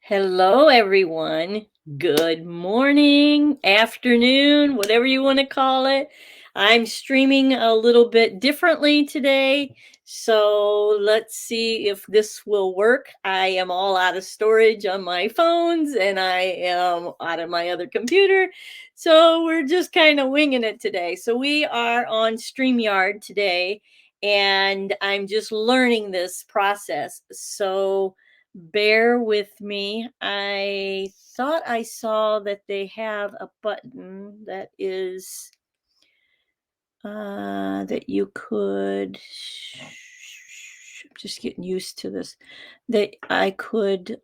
Hello, everyone. Good morning, afternoon, whatever you want to call it. I'm streaming a little bit differently today. So let's see if this will work. I am all out of storage on my phones and I am out of my other computer. So we're just kind of winging it today. So we are on StreamYard today and I'm just learning this process. So bear with me. I thought I saw that they have a button that is that you could I'm just getting used to this, that I could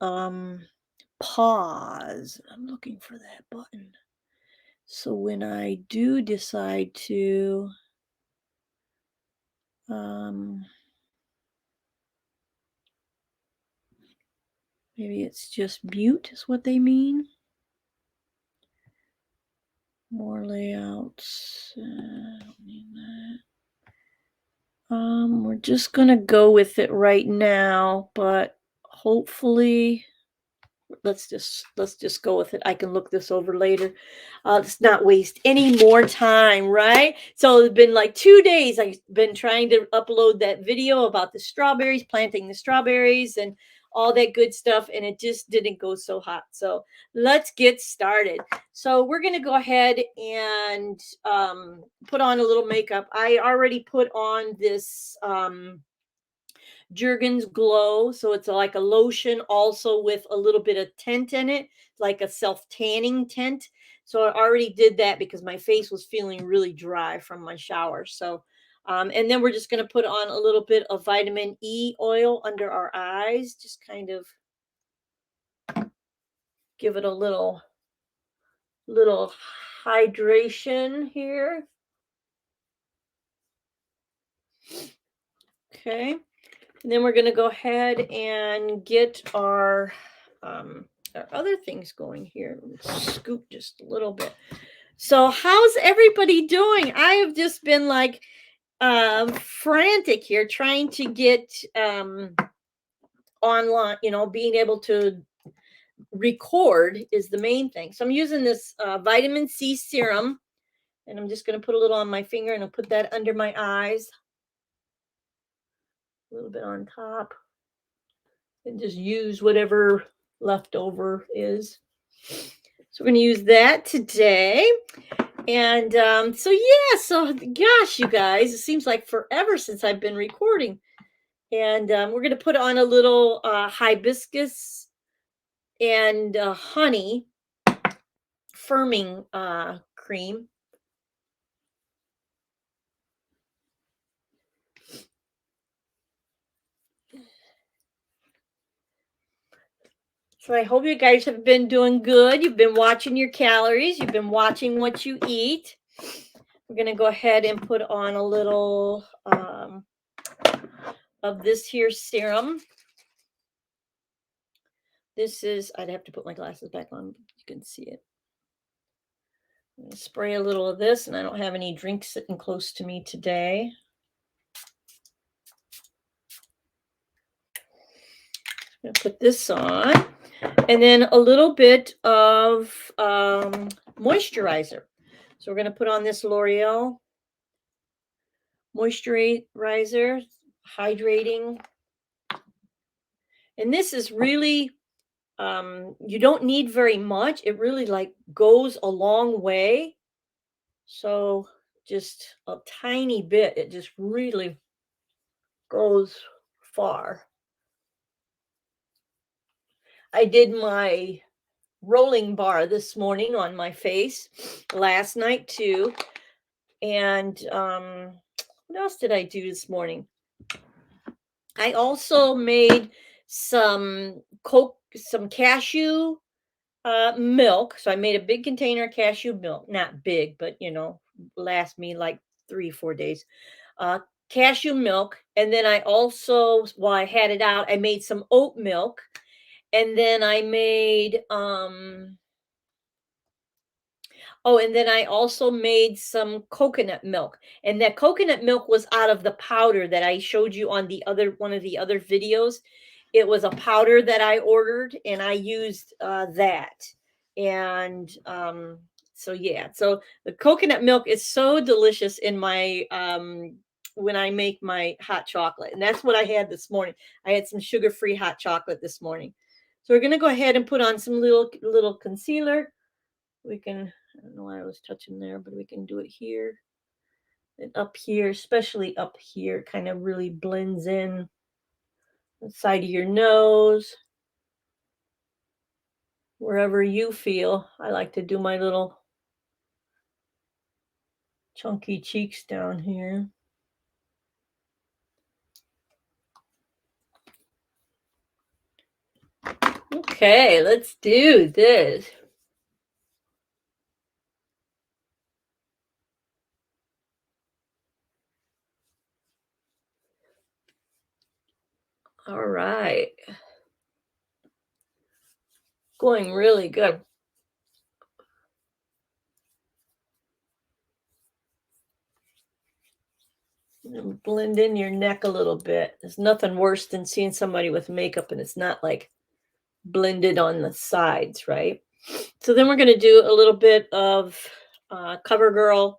pause. I'm looking for that button. So when I do decide to um maybe it's just mute is what they mean. More layouts. Don't need that. We're just gonna go with it right now, but hopefully let's just go with it. I can look this over later. Let's not waste any more time, right? So it's been like 2 days. I've been trying to upload that video about the strawberries, planting the strawberries, and all that good stuff, and it just didn't go so hot. So let's get started. So we're gonna go ahead and put on a little makeup. I already put on this. Jergens Glow. So it's like a lotion also with a little bit of tint in it, like a self tanning tint. So I already did that because my face was feeling really dry from my shower. So, and then we're just going to put on a little bit of vitamin E oil under our eyes, just kind of give it a little hydration here. Okay. And then we're going to go ahead and get our other things going here. Let's scoop just a little bit. So, how's everybody doing? I have just been like frantic here trying to get online, being able to record is the main thing. So, I'm using this vitamin C serum and I'm just going to put a little on my finger and I'll put that under my eyes, a little bit on top, and just use whatever leftover is. So we're going to use that today. And so gosh, you guys, it seems like forever since I've been recording. And we're going to put on a little hibiscus and honey firming cream. So I hope you guys have been doing good. You've been watching your calories. You've been watching what you eat. We're going to go ahead and put on a little of this here serum. This is, I'd have to put my glasses back on. You can see it. I'm gonna spray a little of this, and I don't have any drinks sitting close to me today. I'm gonna put this on, and then a little bit of moisturizer. So we're gonna put on this L'Oreal moisturizer, hydrating, and this is really you don't need very much. It really like goes a long way. So just a tiny bit, it just really goes far. I did my rolling bar this morning on my face, last night too. And what else did I do this morning? I also made some cashew milk. So I made a big container of cashew milk, not big, but last me like 3 4 days. Uh, Cashew milk, and then I also, while I had it out, I made some oat milk, and then I made and then I also made some coconut milk. And that coconut milk was out of the powder that I showed you on the other one of the other videos. it was a powder that I ordered, and I used that. And so yeah, so the coconut milk is so delicious in my when I make my hot chocolate, and that's what I had this morning. I had some sugar-free hot chocolate this morning. So we're gonna go ahead and put on some little concealer. We can, I don't know why I was touching there, but we can do it here and up here, especially up here, kind of really blends in the side of your nose, wherever you feel. I like to do my little chunky cheeks down here. Okay, let's do this. All right. Going really good. Blend in your neck a little bit. There's nothing worse than seeing somebody with makeup and it's not like blended on the sides, right? So then we're going to do a little bit of CoverGirl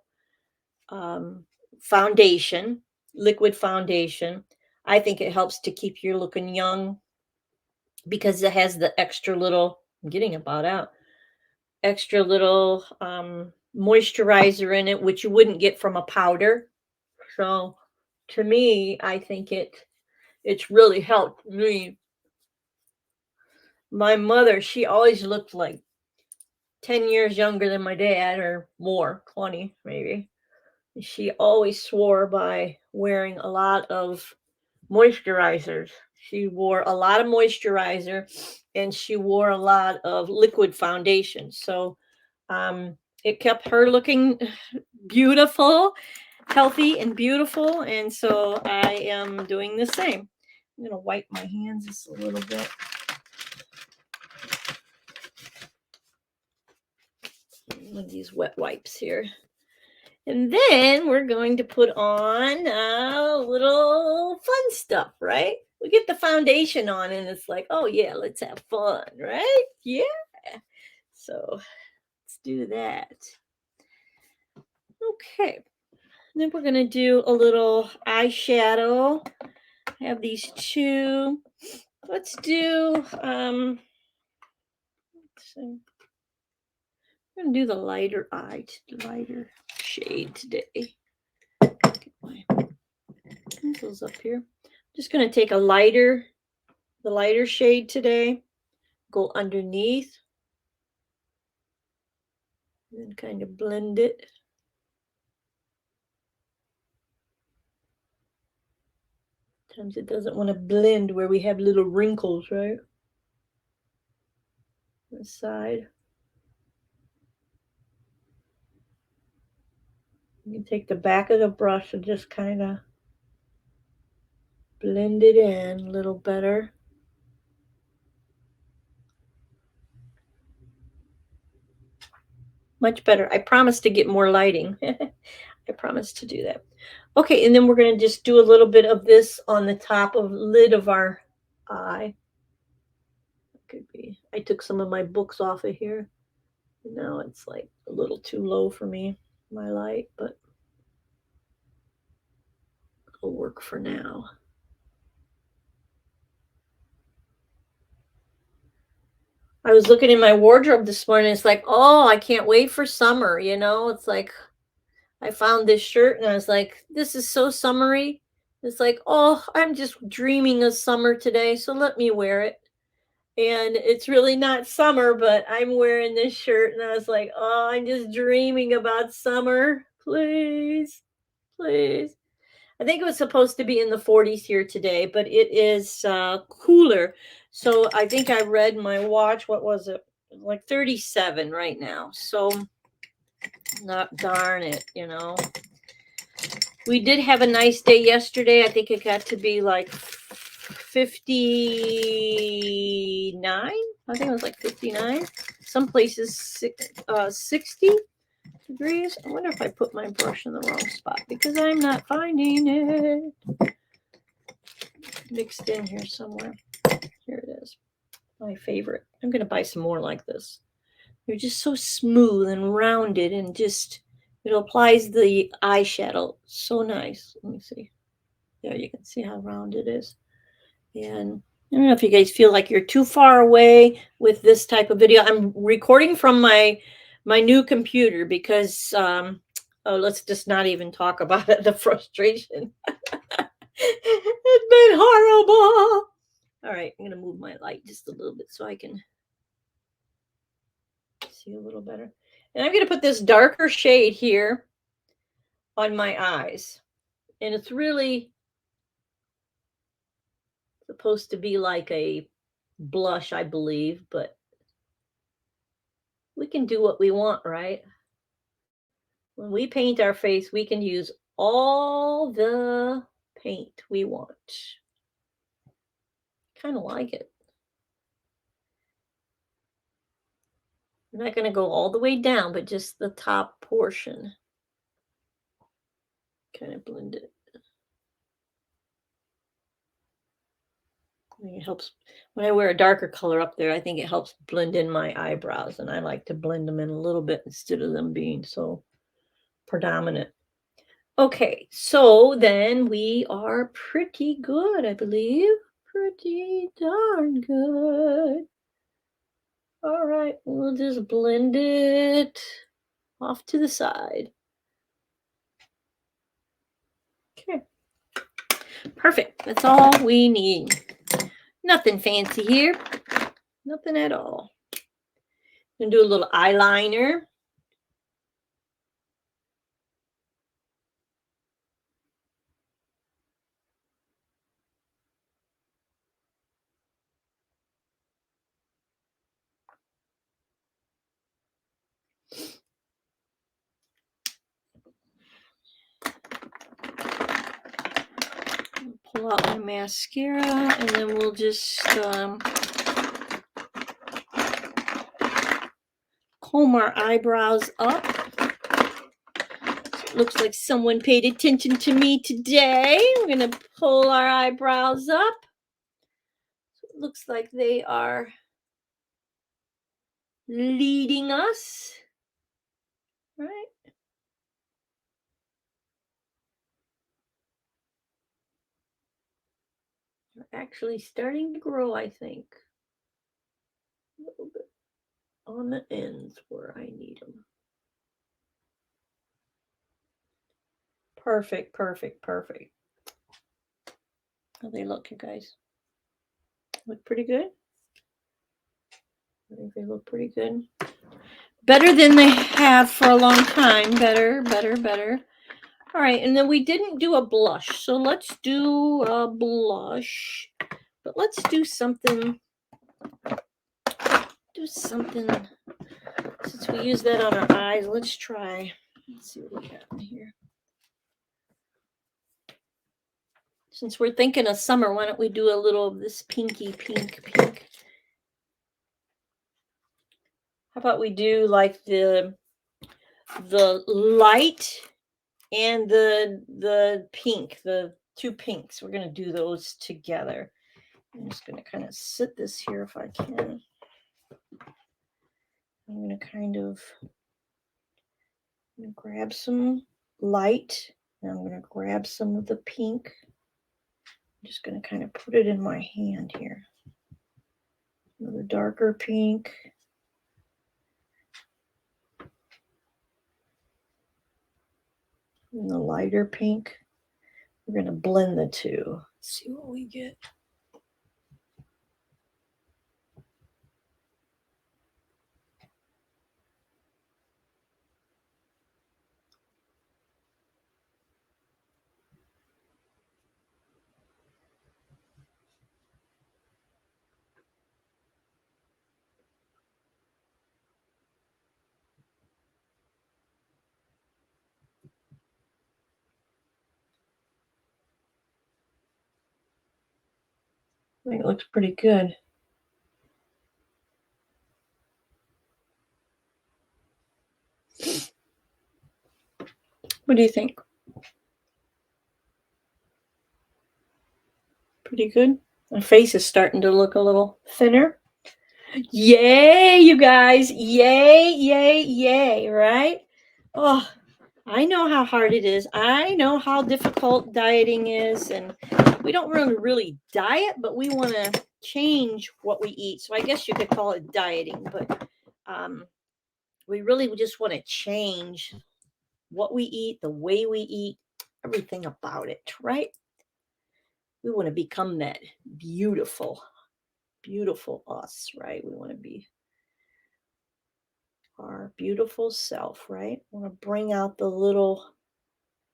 foundation, liquid foundation. I think it helps to keep you looking young because it has the extra little, I'm getting about out, extra little moisturizer in it, which you wouldn't get from a powder. So to me, I think it's really helped me. My mother, she always looked like 10 years younger than my dad, or more, 20 maybe. She always swore by wearing a lot of moisturizers. She wore a lot of moisturizer and she wore a lot of liquid foundation. So it kept her looking beautiful, healthy, and beautiful. And so I am doing the same. I'm going to wipe my hands just a little bit. One of these wet wipes here. And then we're going to put on a little fun stuff, right? We get the foundation on and it's like, oh yeah, let's have fun, right? Yeah. So let's do that. Okay. And then we're going to do a little eyeshadow. I have these two. Let's do, let's see. I'm going to do the lighter lighter shade today. Get my pencils up here. Just going to take the lighter shade today, go underneath, and then kind of blend it. Sometimes it doesn't want to blend where we have little wrinkles, right? On the side. You can take the back of the brush and just kind of blend it in a little better. Much better. I promise to get more lighting. I promise to do that. Okay, and then we're going to just do a little bit of this on the top of lid of our eye. Could be. I took some of my books off of here. Now it's like a little too low for me, my light, but it'll work for now. I was looking in my wardrobe this morning. It's like, oh, I can't wait for summer. You know, it's like I found this shirt and I was like, this is so summery. It's like, oh, I'm just dreaming of summer today. So let me wear it. And it's really not summer, but I'm wearing this shirt and I was like, oh, I'm just dreaming about summer. Please, please. I think it was supposed to be in the 40s here today, but it is cooler. So I think I read my watch. What was it? Like 37 right now. So not darn it, you know. We did have a nice day yesterday. I think it got to be like 59. I think it was like 59. Some places 60 degrees. I wonder if I put my brush in the wrong spot because I'm not finding it. Mixed in here somewhere. My favorite. I'm going to buy some more like this. They're just so smooth and rounded and just, it applies the eyeshadow. So nice. Let me see. There, you can see how round it is. And I don't know if you guys feel like you're too far away with this type of video. I'm recording from my new computer because oh, let's just not even talk about it, the frustration. It's been horrible. All right, I'm gonna move my light just a little bit so I can see a little better. And I'm gonna put this darker shade here on my eyes. And it's really supposed to be like a blush, I believe, but we can do what we want, right? When we paint our face, we can use all the paint we want. Kind of like it. I'm not going to go all the way down, but just the top portion. Kind of blend it. I think it helps when I wear a darker color up there. I think it helps blend in my eyebrows, and I like to blend them in a little bit instead of them being so predominant. Okay, so then we are pretty good, I believe. Pretty darn good. All right, we'll just blend it off to the side. Okay, perfect. That's all we need. Nothing fancy here. Nothing at all. Gonna do a little eyeliner. Pull out my mascara, and then we'll just comb our eyebrows up. Looks like someone paid attention to me today. We're going to pull our eyebrows up. So it looks like they are leading us. Right? They're actually starting to grow, I think. A little bit on the ends where I need them. Perfect, perfect, perfect. How they look, you guys? Look pretty good? I think they look pretty good. Better than they have for a long time. Better, better, better. All right, and then we didn't do a blush. So let's do a blush. But let's do something. Since we use that on our eyes, let's try. Let's see what we got in here. Since we're thinking of summer, why don't we do a little of this pinky pink. How about we do like the light and the pink, the two pinks. We're going to do those together. I'm just going to kind of sit this here if I can. I'm going to kind of grab some light, and I'm going to grab some of the pink. I'm just going to kind of put it in my hand here. Another darker pink. And the lighter pink. We're going to blend the two. Let's see what we get. I think it looks pretty good. What do you think? Pretty good. My face is starting to look a little thinner. Yay, you guys. Yay, yay, yay, right? Oh, I know how hard it is. I know how difficult dieting is. And we don't really diet, but we want to change what we eat. So I guess you could call it dieting, but um, we really just want to change what we eat, the way we eat, everything about it, right? We want to become that beautiful, beautiful us, right? We want to be our beautiful self, right? We want to bring out the little,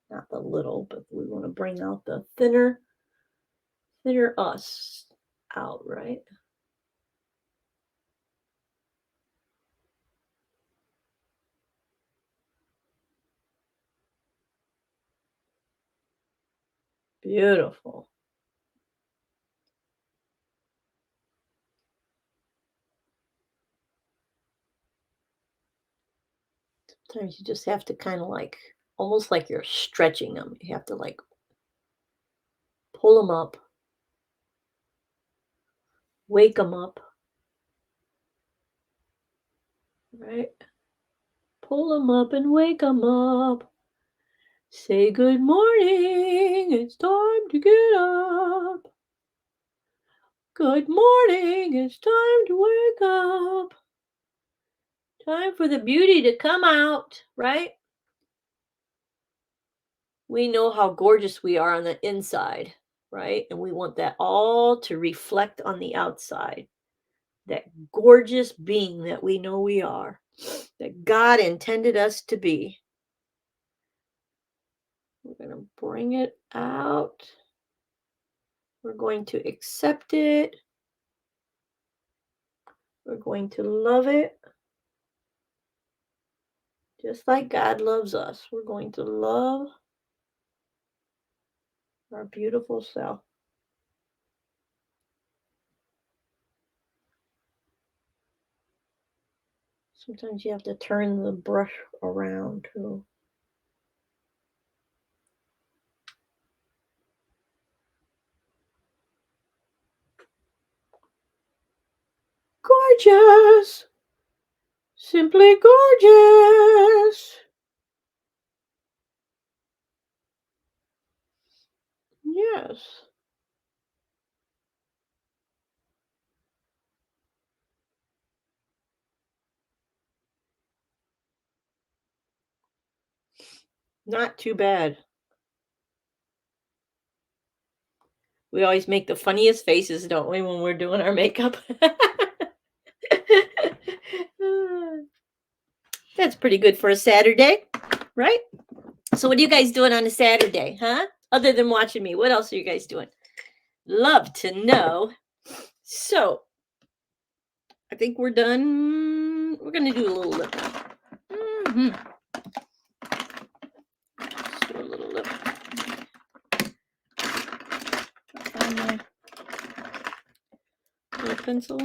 not the little, but we want to bring out the thinner us out, right? Beautiful. Sometimes you just have to kind of like, almost like you're stretching them. You have to like pull them up, wake them up, right? Pull them up and wake them up. Say good morning, it's time to get up. Good morning, it's time to wake up. Time for the beauty to come out, right? We know how gorgeous we are on the inside, right? And we want that all to reflect on the outside. That gorgeous being that we know we are, that God intended us to be. We're going to bring it out. We're going to accept it. We're going to love it. Just like God loves us, we're going to love our beautiful self. Sometimes you have to turn the brush around too. Gorgeous! Simply gorgeous! Yes. Not too bad. We always make the funniest faces, don't we, when we're doing our makeup? That's pretty good for a Saturday, right? So, what are you guys doing on a Saturday, huh? Other than watching me, what else are you guys doing? Love to know. So, I think we're done. We're going to do a little lip. Mhm. Let's do a little lip. Find my little pencil.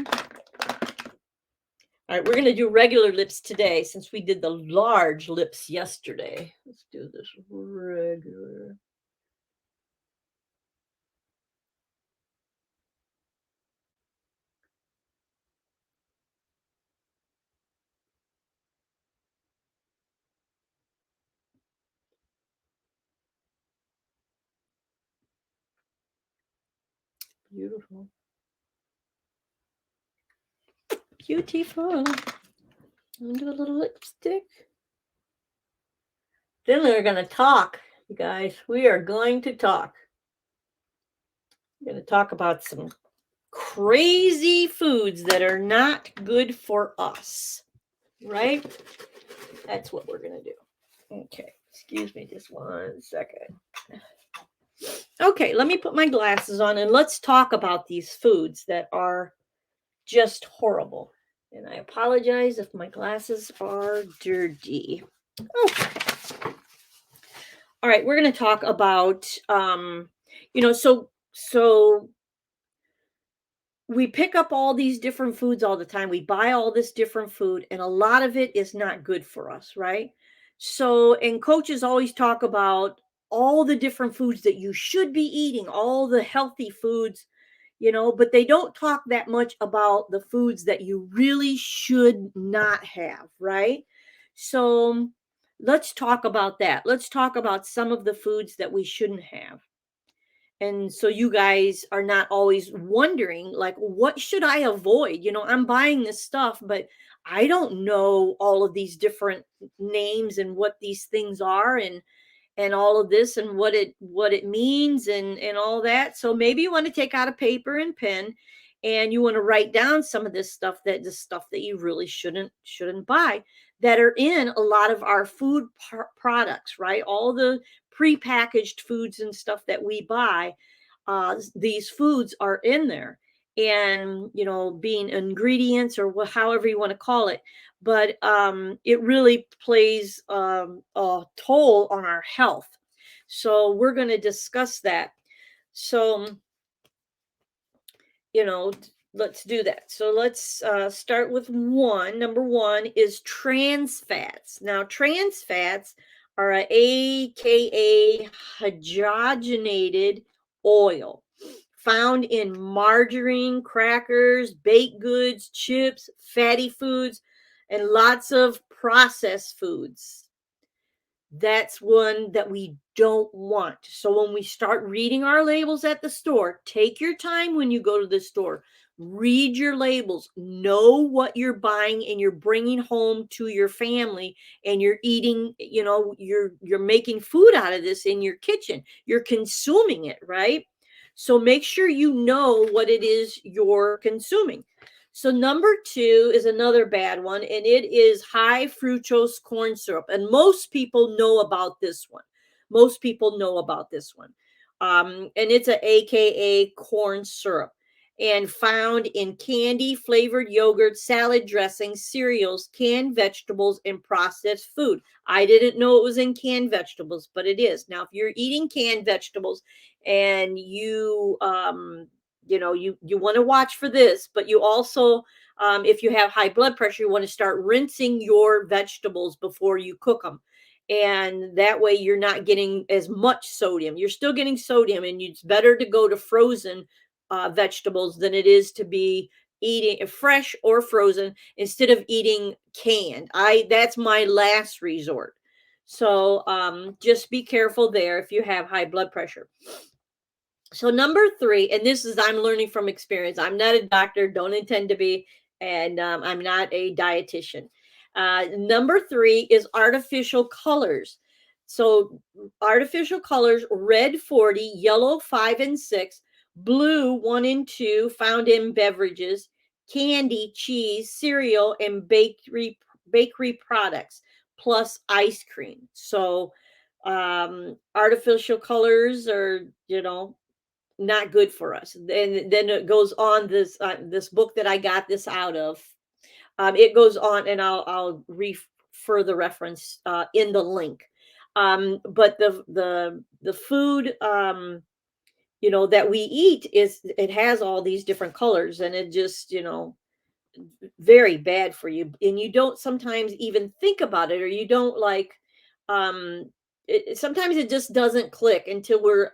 All right, we're going to do regular lips today since we did the large lips yesterday. Let's do this regular. Beautiful. Beautiful. I'm gonna do a little lipstick. Then we're gonna talk, you guys. We are going to talk. We're gonna talk about some crazy foods that are not good for us. Right? That's what we're gonna do. Okay. Excuse me just 1 second. Okay, let me put my glasses on and let's talk about these foods that are just horrible. And I apologize if my glasses are dirty. Okay. All right, we're going to talk about so we pick up all these different foods all the time. We buy all this different food and a lot of it is not good for us, right? So and coaches always talk about all the different foods that you should be eating, all the healthy foods, but they don't talk that much about the foods that you really should not have, right? So let's talk about that. Let's talk about some of the foods that we shouldn't have. And so you guys are not always wondering, like, what should I avoid? I'm buying this stuff, but I don't know all of these different names and what these things are, and all of this, and what it means, and all that. So maybe you want to take out a paper and pen, and you want to write down some of this stuff that you really shouldn't buy, that are in a lot of our food products, right? All the prepackaged foods and stuff that we buy, these foods are in there, and being ingredients, or however you want to call it. But it really plays a toll on our health. So we're going to discuss that. So, let's do that. So let's start with one. Number one is trans fats. Now, trans fats are a AKA hydrogenated oil found in margarine, crackers, baked goods, chips, fatty foods, and lots of processed foods. That's one that we don't want. So when we start reading our labels at the store, take your time when you go to the store. Read your labels. Know what you're buying and you're bringing home to your family, and you're eating, you're making food out of this in your kitchen. You're consuming it, right? So make sure you know what it is you're consuming. So number two is another bad one, and it is high fructose corn syrup. And most people know about this one. Most people know about this one. And it's a AKA corn syrup, and found in candy, flavored yogurt, salad dressings, cereals, canned vegetables, and processed food. I didn't know it was in canned vegetables, but it is. Now, if you're eating canned vegetables and you want to watch for this, but you also, if you have high blood pressure, you want to start rinsing your vegetables before you cook them, and that way you're not getting as much sodium. You're still getting sodium, and it's better to go to frozen vegetables than it is to be eating fresh or frozen, instead of eating canned. That's my last resort. So just be careful there if you have high blood pressure. So number three, and this is, I'm learning from experience. I'm not a doctor, don't intend to be, and I'm not a dietitian. Number three is artificial colors. So artificial colors: red 40, yellow 5 and 6, blue 1 and 2, found in beverages, candy, cheese, cereal, and bakery products, plus ice cream. So artificial colors are, not good for us. And then it goes on, this book that I got this out of. It goes on, and I'll refer the reference in the link. But the food, that we eat, it has all these different colors, and it just, very bad for you. And you don't sometimes even think about it, or you don't like, sometimes it just doesn't click until we're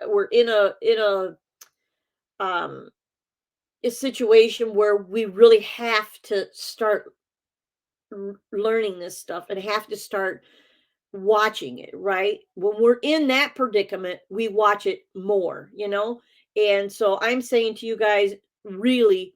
um a situation where we really have to start learning this stuff, and have to start watching it, right? When we're in that predicament, we watch it more. And so I'm saying to you guys, really,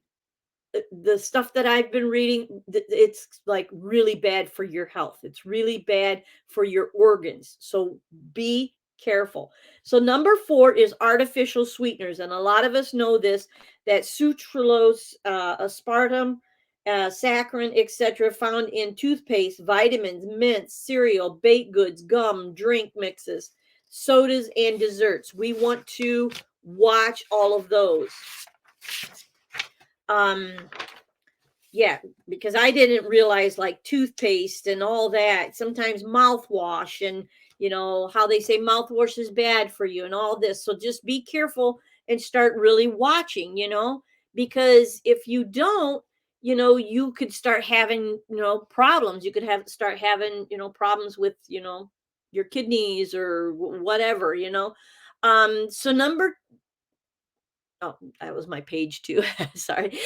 the stuff that I've been reading, it's like really bad for your health. It's really bad for your organs. So be careful. So number four is artificial sweeteners, and a lot of us know this: that sucralose, aspartame, saccharin, etc., found in toothpaste, vitamins, mints, cereal, baked goods, gum, drink mixes, sodas, and desserts. We want to watch all of those. Um, yeah, because I didn't realize, like, toothpaste and all that, sometimes mouthwash, and how they say mouthwash is bad for you and all this. So just be careful and start really watching, because if you don't, you could start having, problems. You could start having, problems with, your kidneys or whatever. So Oh, that was my page two. Sorry.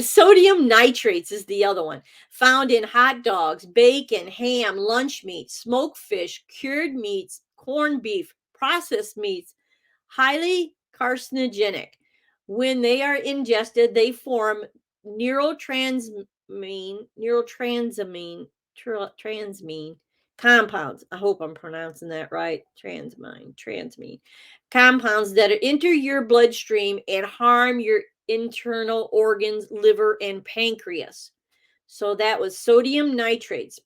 Sodium nitrates is the other one. Found in hot dogs, bacon, ham, lunch meat, smoked fish, cured meats, corned beef, processed meats, highly carcinogenic. When they are ingested, they form neurotransmine compounds. I hope I'm pronouncing that right. Transmine compounds that enter your bloodstream and harm your internal organs, liver, and pancreas. So that was sodium nitrates.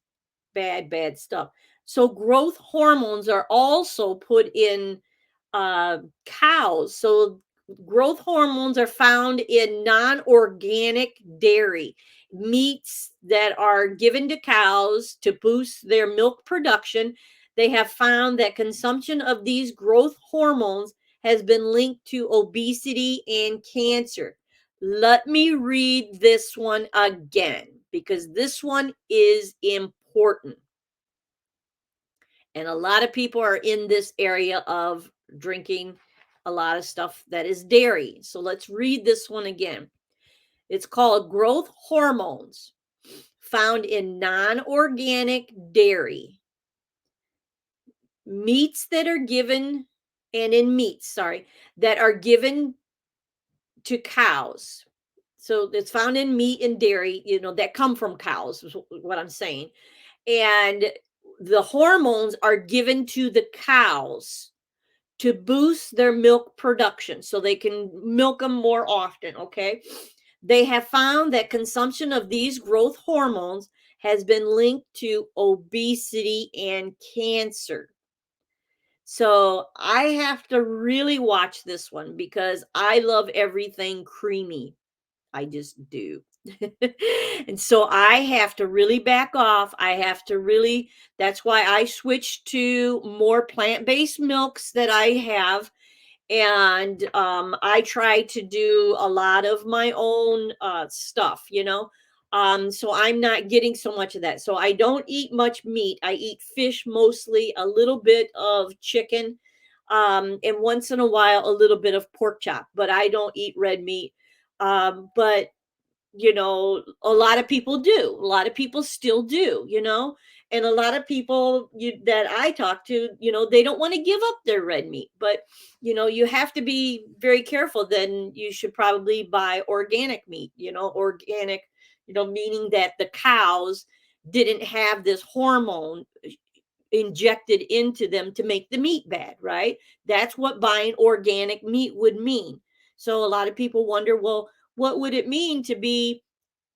Bad, bad stuff. So growth hormones are also put in cows. So growth hormones are found in non-organic dairy meats that are given to cows to boost their milk production. They have found that consumption of these growth hormones has been linked to obesity and cancer. Let me read this one again because this one is important. And a lot of people are in this area of drinking a lot of stuff that is dairy. So let's read this one again. It's called growth hormones found in non organic dairy. Meats that are given, and in meats, sorry, that are given to cows. So it's found in meat and dairy, that come from cows, is what I'm saying. And the hormones are given to the cows to boost their milk production so they can milk them more often. Okay. They have found that consumption of these growth hormones has been linked to obesity and cancer. So I have to really watch this one because I love everything creamy. I just do. And so I have to really back off. I have to really, that's why I switched to more plant-based milks that I have. And I try to do a lot of my own stuff. So I'm not getting so much of that. So I don't eat much meat. I eat fish mostly, a little bit of chicken, and once in a while a little bit of pork chop, but I don't eat red meat. But a lot of people do. A lot of people still do. And a lot of people that I talk to, they don't want to give up their red meat. But, you have to be very careful. Then you should probably buy organic meat, organic, meaning that the cows didn't have this hormone injected into them to make the meat bad, right? That's what buying organic meat would mean. So a lot of people wonder, well, what would it mean to be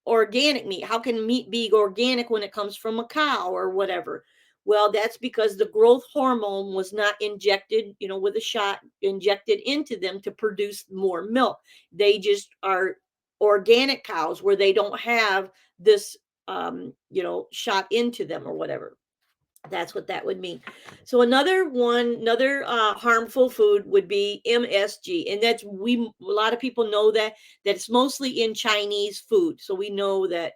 organic meat? How can meat be organic when it comes from a cow or whatever? Well, that's because the growth hormone was not injected, with a shot injected into them to produce more milk. They just are organic cows where they don't have this, shot into them or whatever. That's what that would mean. So another harmful food would be MSG, and a lot of people know that it's mostly in Chinese food, so we know that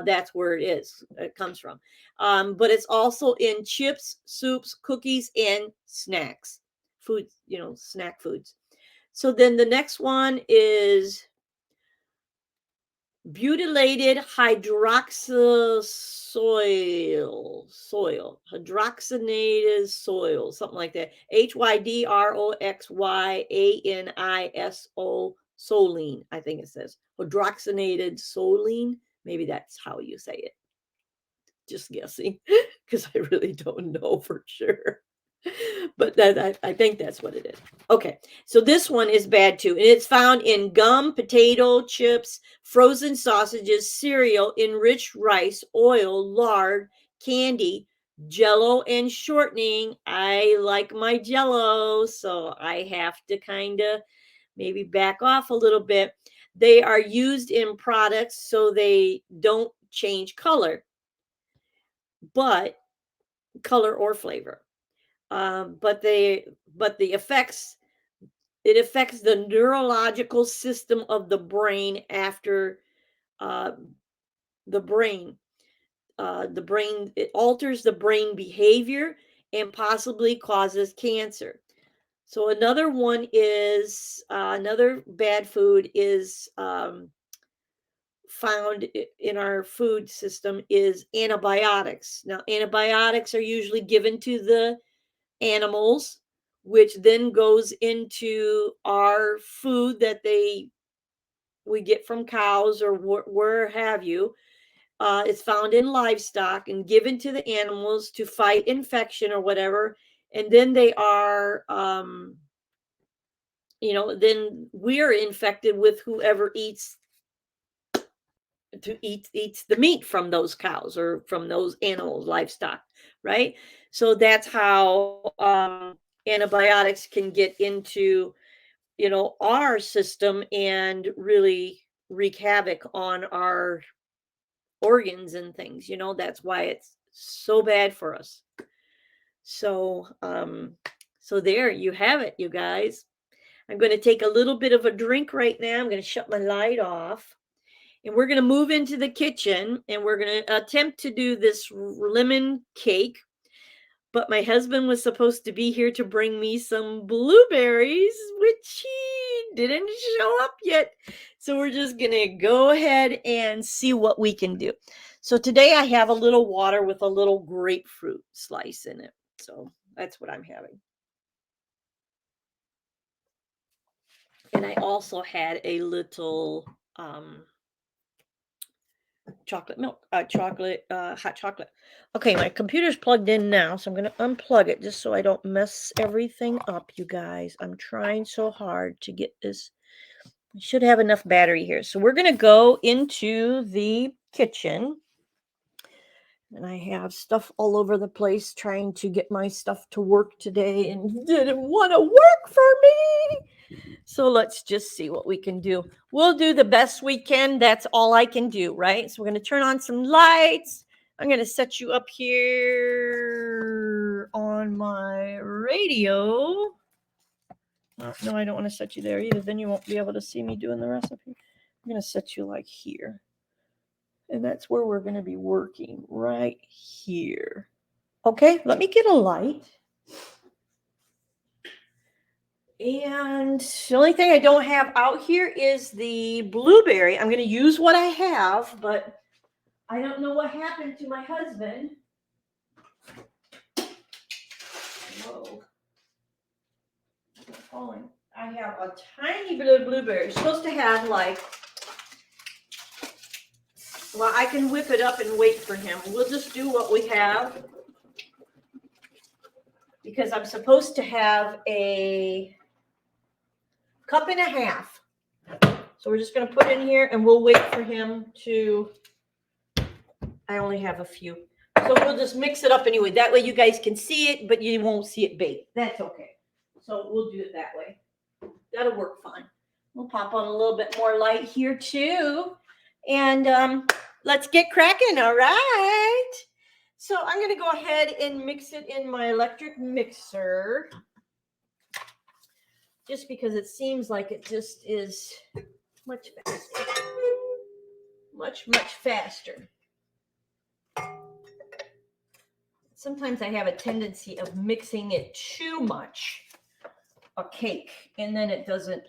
that's where it comes from. But it's also in chips, soups, cookies, and snacks, foods, snack foods. So then the next one is butylated hydroxynated soil, something like that. Hydroxyaniso, I think it says hydroxynated soline. Maybe that's how you say it. Just guessing because I really don't know for sure. But I think that's what it is. Okay, so this one is bad too, and it's found in gum, potato chips, frozen sausages, cereal, enriched rice, oil, lard, candy, jello, and shortening. I like my jello, so I have to kind of maybe back off a little bit. They are used in products so they don't change but color or flavor. But the effects it affects the neurological system of the brain after uh, the brain. It alters the brain behavior and possibly causes cancer. So another one is another bad food is found in our food system is antibiotics. Now, antibiotics are usually given to the animals, which then goes into our food that we get from cows or where have you. It's found in livestock and given to the animals to fight infection or whatever. And then they are, then we're infected with whoever eats the meat from those cows or from those animals, livestock, right? So that's how antibiotics can get into our system and really wreak havoc on our organs and things. That's why it's so bad for us. So there you have it, you guys. I'm going to take a little bit of a drink right now. I'm going to shut my light off. And we're going to move into the kitchen and we're going to attempt to do this lemon cake. But my husband was supposed to be here to bring me some blueberries, which he didn't show up yet. So we're just going to go ahead and see what we can do. So today I have a little water with a little grapefruit slice in it. So that's what I'm having. And I also had a little chocolate milk, hot chocolate. Okay, my computer's plugged in now, so I'm going to unplug it just so I don't mess everything up, you guys. I'm trying so hard to get this. I should have enough battery here. So we're going to go into the kitchen. And I have stuff all over the place trying to get my stuff to work today and didn't want to work for me. So let's just see what we can do. We'll do the best we can. That's all I can do, right? So we're going to turn on some lights. I'm going to set you up here on my radio. No, I don't want to set you there either. Then you won't be able to see me doing the recipe. I'm going to set you like here. And that's where we're going to be working, right here. Okay, let me get a light. And the only thing I don't have out here is the blueberry. I'm going to use what I have, but I don't know what happened to my husband. Whoa. It's falling. I have a tiny bit of blueberry. It's supposed to have well, I can whip it up and wait for him. We'll just do what we have because I'm supposed to have a cup and a half. So we're just going to put it in here and we'll wait for him to, I only have a few. So we'll just mix it up anyway. That way you guys can see it, but you won't see it baked. That's okay. So we'll do it that way. That'll work fine. We'll pop on a little bit more light here too. And let's get cracking, all right? So I'm going to go ahead and mix it in my electric mixer. Just because it seems like it just is much faster. Much faster. Sometimes I have a tendency of mixing it too much, a cake, and then it doesn't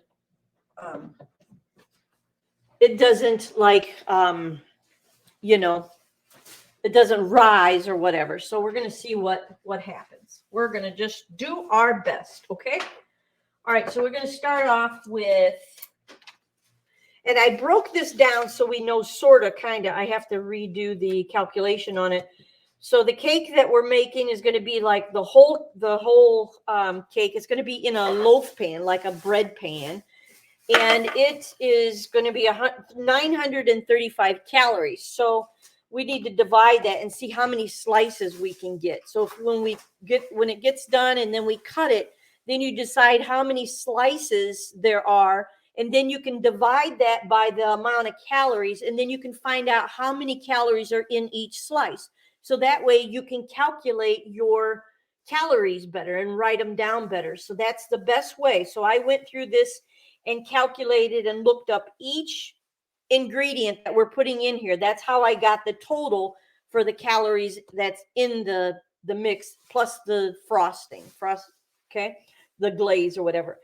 like, it doesn't rise or whatever. So we're going to see what happens. We're going to just do our best, okay? All right, so we're going to start off with, and I broke this down so we know sort of, kind of. I have to redo the calculation on it. So the cake that we're making is going to be like the whole cake is going to be in a loaf pan, like a bread pan. And it is going to be 935 calories. So we need to divide that and see how many slices we can get. So when it gets done and then we cut it, then you decide how many slices there are. And then you can divide that by the amount of calories. And then you can find out how many calories are in each slice. So that way you can calculate your calories better and write them down better. So that's the best way. So I went through this and calculated and looked up each ingredient that we're putting in here. That's how I got the total for the calories that's in the mix plus the frosting. Okay. the glaze or whatever.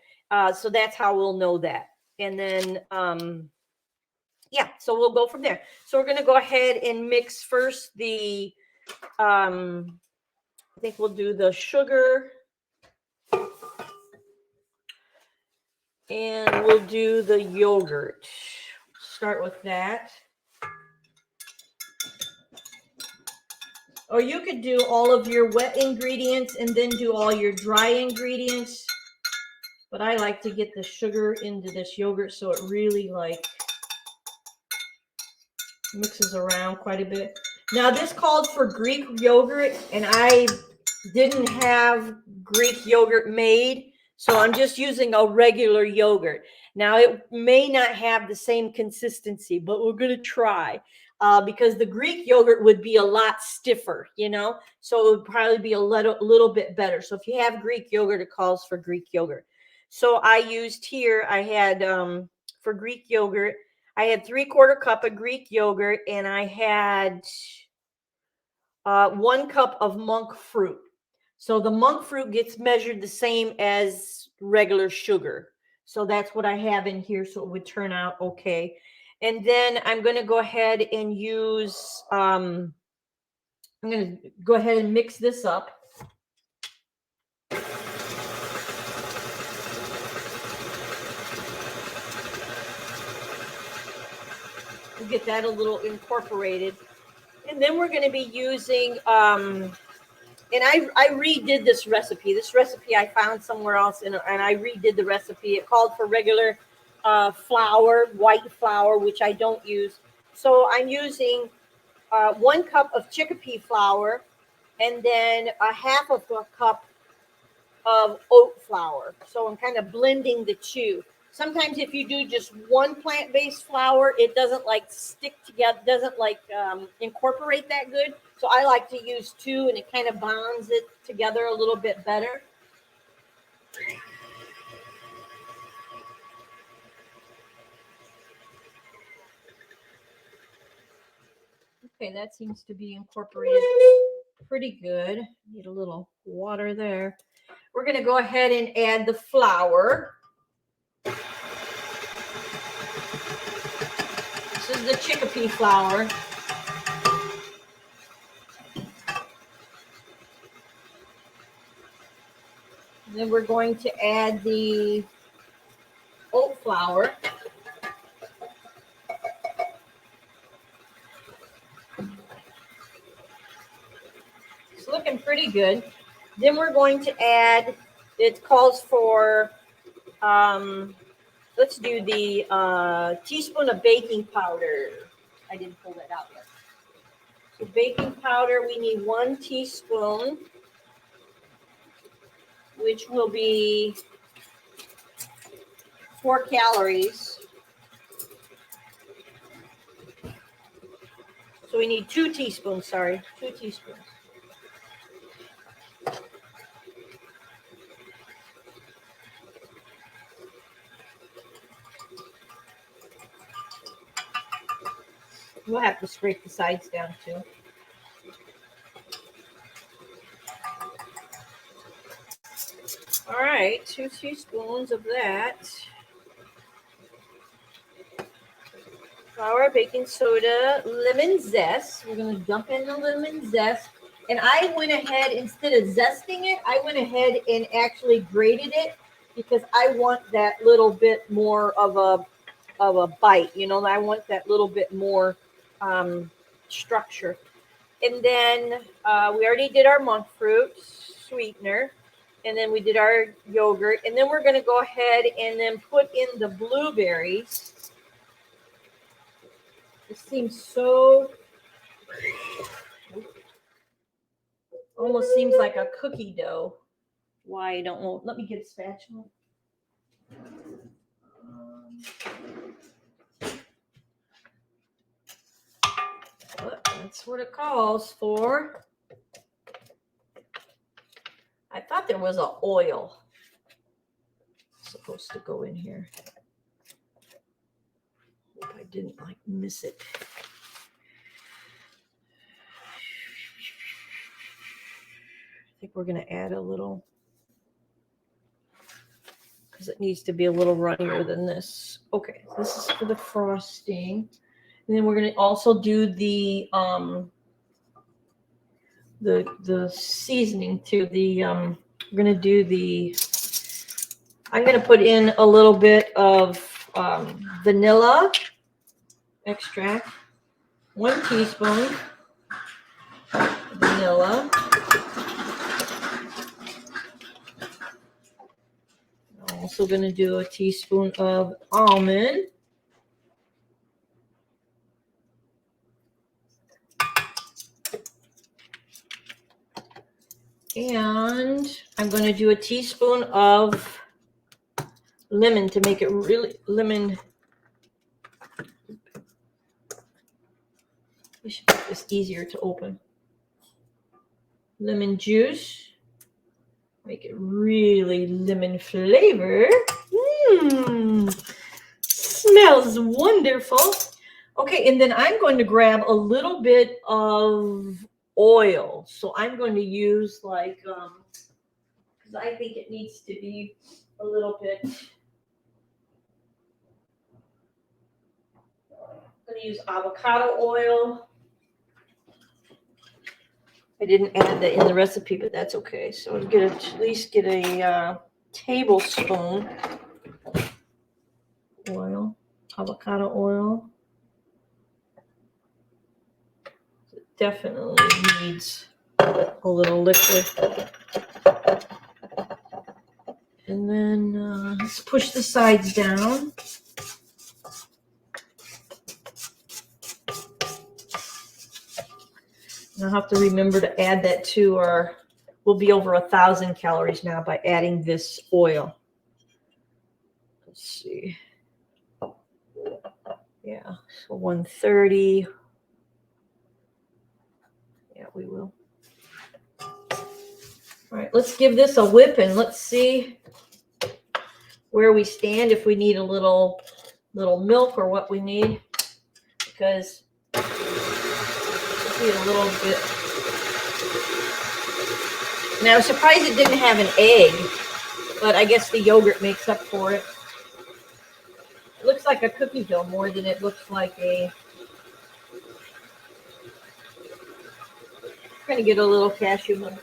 So that's how we'll know that. And then, yeah, so we'll go from there. So we're going to go ahead and mix first the, I think we'll do the sugar. And we'll do the yogurt. Start with that. Or you could do all of your wet ingredients and then do all your dry ingredients. But I like to get the sugar into this yogurt so it really like mixes around quite a bit. Now this called for Greek yogurt and I didn't have Greek yogurt made. So I'm just using a regular yogurt. Now it may not have the same consistency, but we're going to try because the Greek yogurt would be a lot stiffer, you know, so it would probably be a little bit better. So if you have Greek yogurt, it calls for Greek yogurt. So I used here, I had for Greek yogurt, I had 3/4 cup of Greek yogurt and I had 1 cup of monk fruit. So the monk fruit gets measured the same as regular sugar. So that's what I have in here. So it would turn out okay. And then I'm going to go ahead and use, I'm going to go ahead and mix this up. We'll get that a little incorporated. And then we're going to be using, and I redid this recipe. This recipe I found somewhere else, and I redid the recipe. It called for regular flour, white flour, which I don't use. So I'm using 1 cup of chickpea flour, and then a 1/2 cup of oat flour. So I'm kind of blending the two. Sometimes if you do just one plant-based flour, it doesn't like stick together, doesn't like incorporate that good. So I like to use 2 and it kind of bonds it together a little bit better. Okay, that seems to be incorporated pretty good. Need a little water there. We're going to go ahead and add the flour. This is the chickpea flour. Then we're going to add the oat flour. It's looking pretty good. Then we're going to add, it calls for, let's do the teaspoon of baking powder. I didn't pull that out yet. So baking powder, we need 1 teaspoon, which will be 4 calories. So we need 2 teaspoons, 2 teaspoons. We'll have to scrape the sides down too. All right, 2 teaspoons of that. Flour, baking soda, lemon zest. We're going to dump in the lemon zest. And I went ahead, instead of zesting it, I went ahead and actually grated it because I want that little bit more of a bite. You know, I want that little bit more structure. And then we already did our monk fruit sweetener. And then we did our yogurt. And then we're going to go ahead and then put in the blueberries. This seems so, almost seems like a cookie dough. Why, I don't know. Let me get a spatula. That's what it calls for. I thought there was an oil supposed to go in here. Hope I didn't like miss it. I think we're going to add a little. because it needs to be a little runnier than this. Okay, this is for the frosting. And then we're going to also do the seasoning too. We're going to do I'm going to put in a little bit of vanilla extract, 1 teaspoon vanilla. I'm also going to do a teaspoon of almond. And I'm going to do a teaspoon of lemon to make it really lemon. We should make this easier to open. Lemon juice. Make it really lemon flavor. Smells wonderful. Okay, and then I'm going to grab a little bit of oil. So I'm going to use like, because I think it needs to be a little bit. I'm going to use avocado oil. I didn't add that in the recipe, but that's okay. So I'll at least get a tablespoon oil, avocado oil. It definitely needs a little liquid. And then let's push the sides down. And I'll have to remember to add that to our, we'll be over 1,000 calories now by adding this oil. Let's see. Yeah, so 130. Yeah, we will. All right, let's give this a whip and let's see where we stand, if we need a little milk or what we need, because we need a little bit. And I was surprised it didn't have an egg, but I guess the yogurt makes up for it. It looks like a cookie dough more than it looks like a. I'm going to get a little cashew milk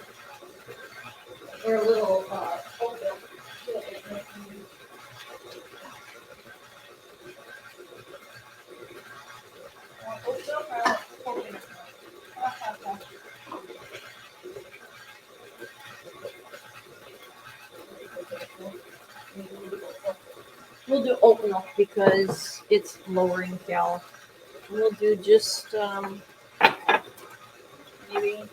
or a little oat milk. We'll do oat milk because it's lower in cal. We'll do just maybe.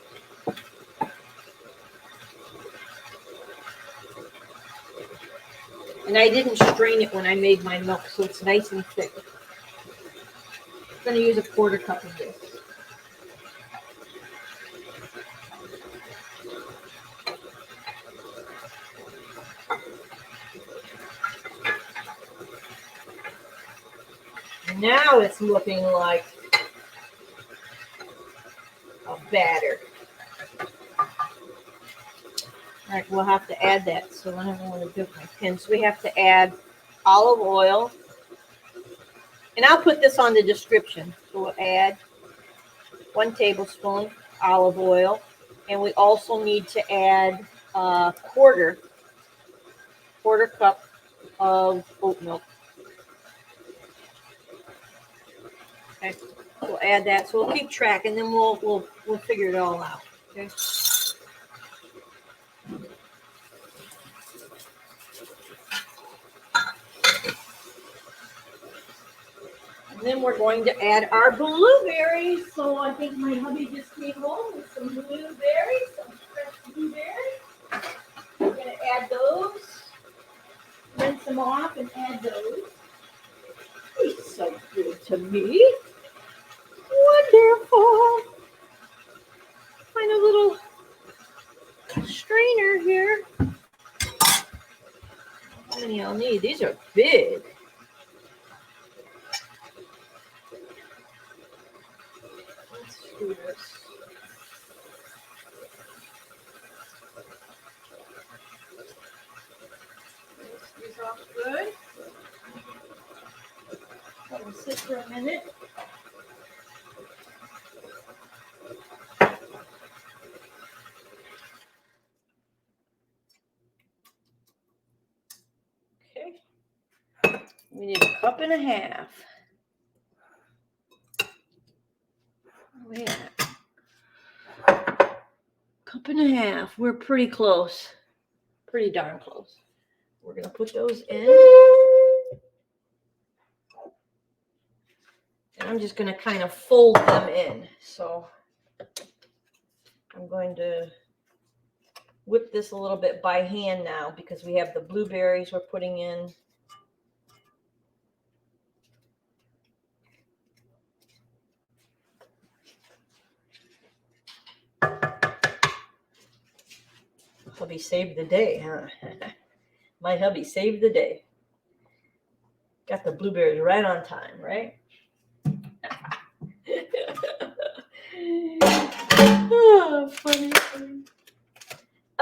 And I didn't strain it when I made my milk, so it's nice and thick. I'm going to use a 1/4 cup of this. Now it's looking like a batter. All right, we'll have to add that. So I don't want to dip my pen. So we have to add olive oil. And I'll put this on the description. So we'll add 1 tablespoon olive oil. And we also need to add a quarter cup of oat milk. Okay, we'll add that. So we'll keep track, and then we'll figure it all out. Okay. And then we're going to add our blueberries. So I think my hubby just came home with some blueberries, some fresh blueberries. We're going to add those, rinse them off, and add those. He's so good to me. Wonderful. Find a little strainer here. How many I'll need? These are big. Let's do this. These off. for a minute. Okay. We need 1.5 cups. Where we at? 1.5 cups. We're pretty close. Pretty darn close. We're going to put those in. And I'm just going to kind of fold them in. So I'm going to whip this a little bit by hand now because we have the blueberries we're putting in. Hubby saved the day, huh? My hubby saved the day. Got the blueberries right on time, right? Oh, funny.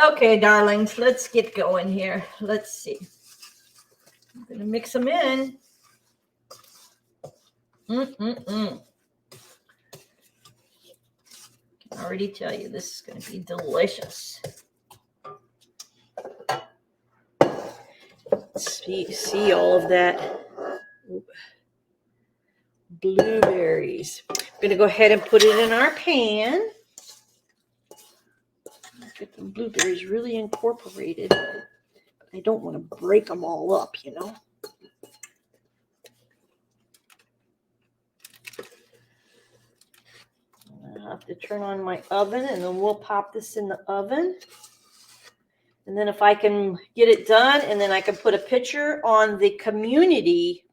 Okay, darlings, let's get going here. Let's see. I'm going to mix them in. I can already tell you this is going to be delicious. See all of that blueberries. I'm going to go ahead and put it in our pan. Get the blueberries really incorporated. I don't want to break them all up, you know. I'll have to turn on my oven and then we'll pop this in the oven. And then if I can get it done, and then I can put a picture on the community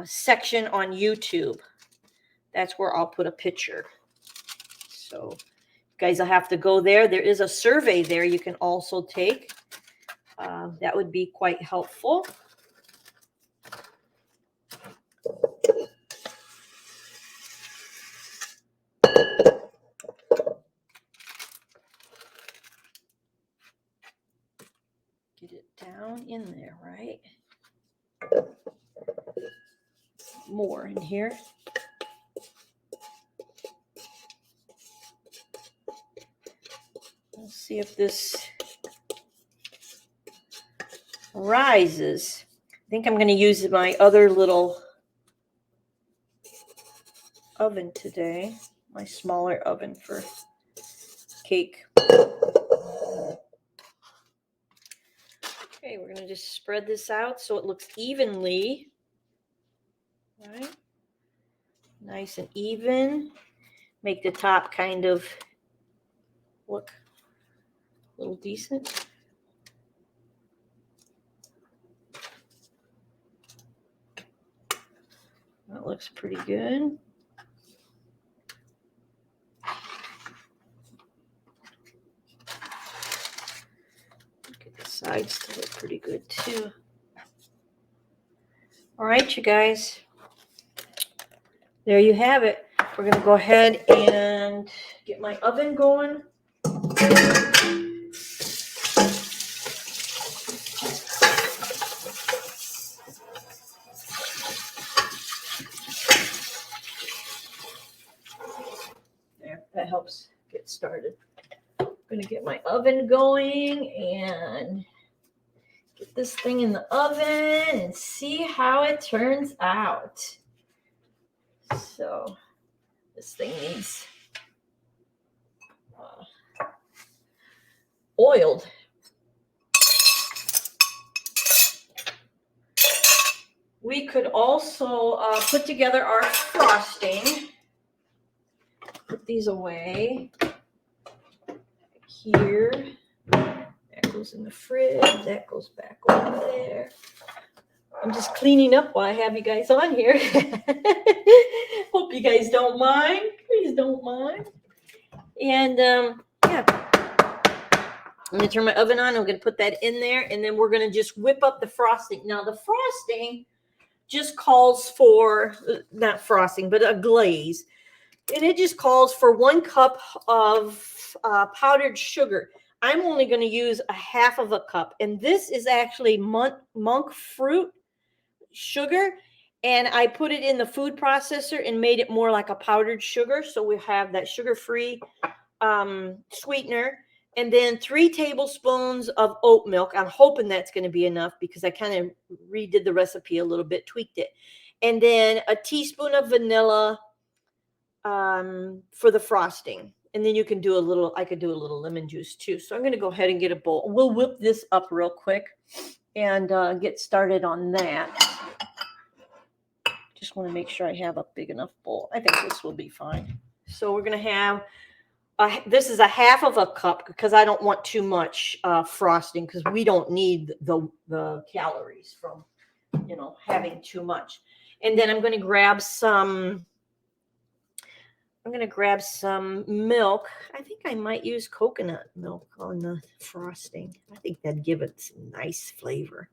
section on YouTube. That's where I'll put a picture. So you guys will have to go there. There is a survey there you can also take. That would be quite helpful. Get it down in there, right? More in here. Let's see if this rises. I think I'm going to use my other little oven today, my smaller oven for cake. Okay, we're going to just spread this out so it looks evenly, right? Nice and even. Make the top kind of look a little decent. That looks pretty good. Get the sides to look pretty good too. All right, you guys. There you have it. We're going to go ahead and get my oven going. There, that helps get started. I'm going to get my oven going and get this thing in the oven and see how it turns out. So this thing needs oiled. We could also put together our frosting. Put these away here. That goes in the fridge. That goes back over there. I'm just cleaning up while I have you guys on here. Hope you guys don't mind. Please don't mind. And yeah, I'm going to turn my oven on. I'm going to put that in there, and then we're going to just whip up the frosting. Now, the frosting just calls for, not frosting, but a glaze. And it just calls for 1 cup of powdered sugar. I'm only going to use 1/2 cup. And this is actually monk fruit sugar. and I put it in the food processor and made it more like a powdered sugar. So we have that sugar-free sweetener, and then 3 tablespoons of oat milk. I'm hoping that's going to be enough because I kind of redid the recipe a little bit, tweaked it. And then a teaspoon of vanilla for the frosting. And then you can do a little, I could do a little lemon juice too. So I'm going to go ahead and get a bowl. We'll whip this up real quick and get started on that. Just want to make sure I have a big enough bowl. I think this will be fine. So we're going to have, this is a half of a cup because I don't want too much frosting because we don't need the calories from, having too much. And then I'm going to grab some milk. I think I might use coconut milk on the frosting. I think that'd give it some nice flavor.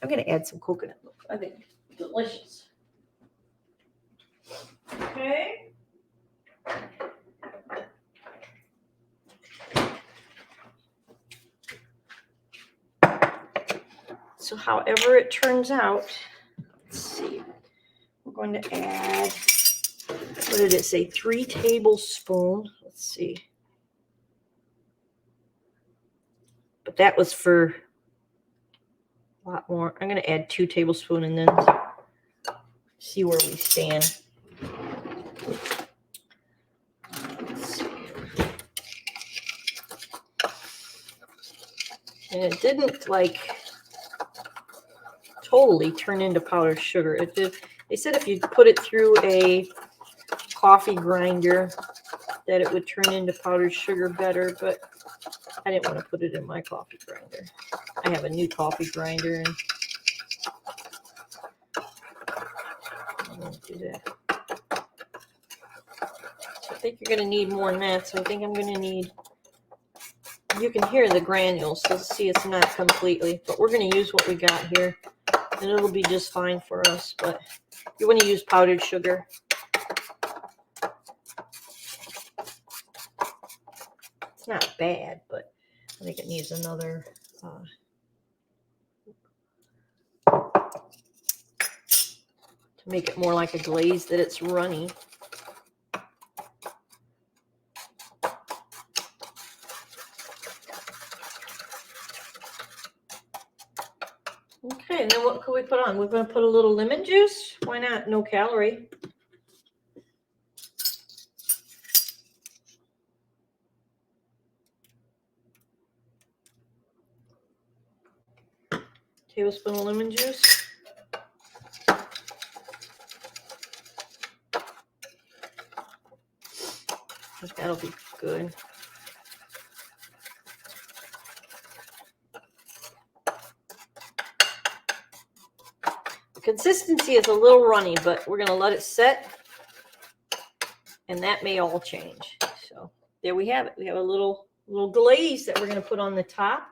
I'm going to add some coconut milk. I think it's delicious. Okay. So however it turns out, let's see. We're going to add, what did it say? 3 tablespoons. Let's see. But that was for a lot more. I'm going to add 2 tablespoons and then see where we stand. And it didn't totally turn into powdered sugar. It did. They said if you put it through a coffee grinder that it would turn into powdered sugar better, but I didn't want to put it in my coffee grinder. I have a new coffee grinder and I won't do that. So I think you're going to need more than that. So I think I'm going to need, you can hear the granules, so see it's not completely, but we're going to use what we got here and it'll be just fine for us. But you want to use powdered sugar. It's not bad, but I think it needs another to make it more like a glaze that it's runny. Okay, and then what could we put on? We're going to put a little lemon juice. Why not? No calorie. Tablespoon of lemon juice. I think that'll be good. The consistency is a little runny, but we're going to let it set, and that may all change. So there we have it. We have a little glaze that we're going to put on the top,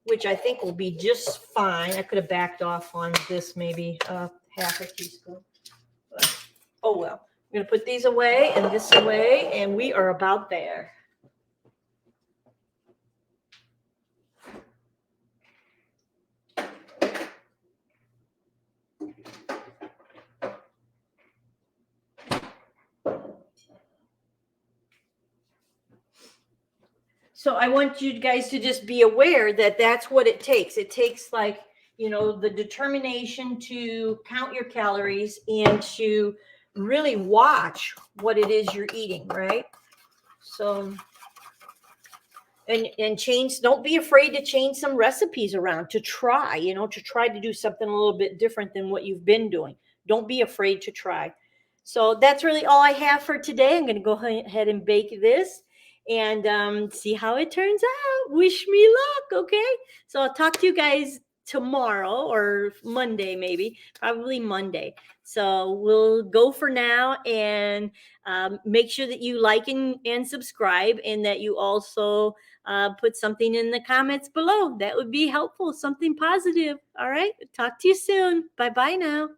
which I think will be just fine. I could have backed off on this maybe half a teaspoon. But, oh well. I'm going to put these away and this away, and we are about there. So I want you guys to just be aware that that's what it takes. It takes the determination to count your calories and to really watch what it is you're eating, right? So, and change, don't be afraid to change some recipes around, to try to do something a little bit different than what you've been doing. Don't be afraid to try. So that's really all I have for today. I'm going to go ahead and bake this and see how it turns out. Wish me luck, okay? So I'll talk to you guys tomorrow or Monday, maybe, probably Monday. So we'll go for now, and make sure that you like and subscribe, and that you also put something in the comments below. That would be helpful, something positive. All right, talk to you soon. Bye-bye now.